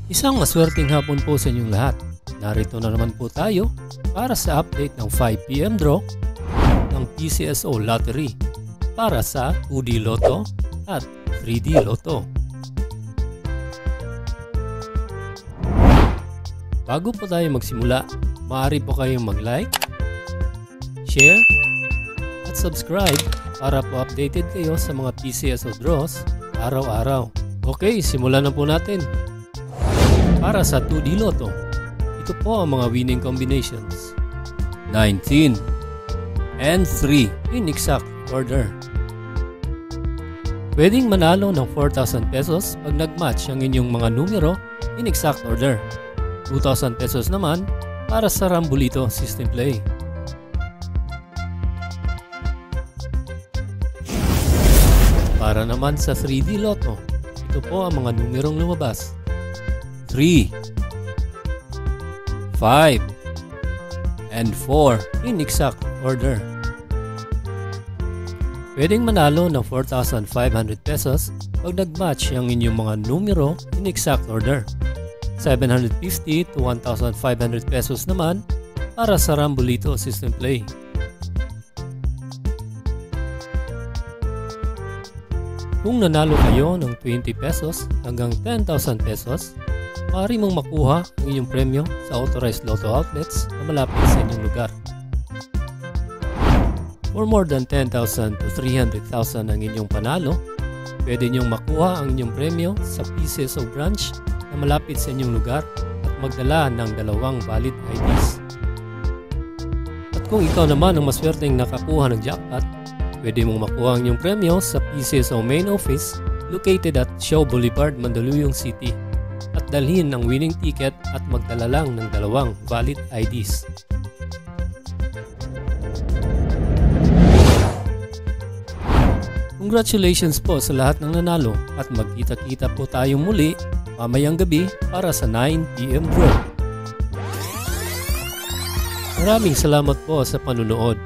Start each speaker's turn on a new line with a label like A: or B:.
A: Isang maswerteng hapon po sa inyong lahat. Narito na naman po tayo para sa update ng 5 PM draw ng PCSO Lottery para sa 2D Lotto at 3D Lotto. Bago po tayo magsimula, maaari po kayong mag-like, share, at subscribe para po updated kayo sa mga PCSO draws araw-araw. Okay, simulan na po natin. Para sa 2D Lotto, ito po ang mga winning combinations: 19 and 3 in exact order. Pwedeng manalo ng 4,000 pesos pag nag-match ang inyong mga numero in exact order. 2,000 pesos naman para sa Rambolito System Play. Para naman sa 3D Lotto, ito po ang mga numerong lumabas: 3, 5, and 4 in exact order. Pwedeng manalo ng 4,500 pesos pag nag-match ang inyong mga numero in exact order. 750 to 1,500 pesos naman para sa Rambolito System Play. Kung nanalo kayo ng 20 pesos hanggang 10,000 pesos, maaari mong makuha ang inyong premyo sa authorized lotto outlets na malapit sa inyong lugar. For more than 10,000 to 300,000 ang inyong panalo, pwede niyong makuha ang inyong premyo sa PCSO branch na malapit sa inyong lugar at magdala ng 2 valid IDs. At kung ikaw naman ang maswerteng nakakuha ng jackpot, pwede mong makuha ang inyong premyo sa PCSO main office located at Shaw Boulevard, Mandaluyong City at dalhin ang winning ticket at magdala lang ng 2 valid IDs. Congratulations po sa lahat ng nanalo at magkita-kita po tayong muli mamayang gabi para sa 9 PM draw. Maraming salamat po sa panunood.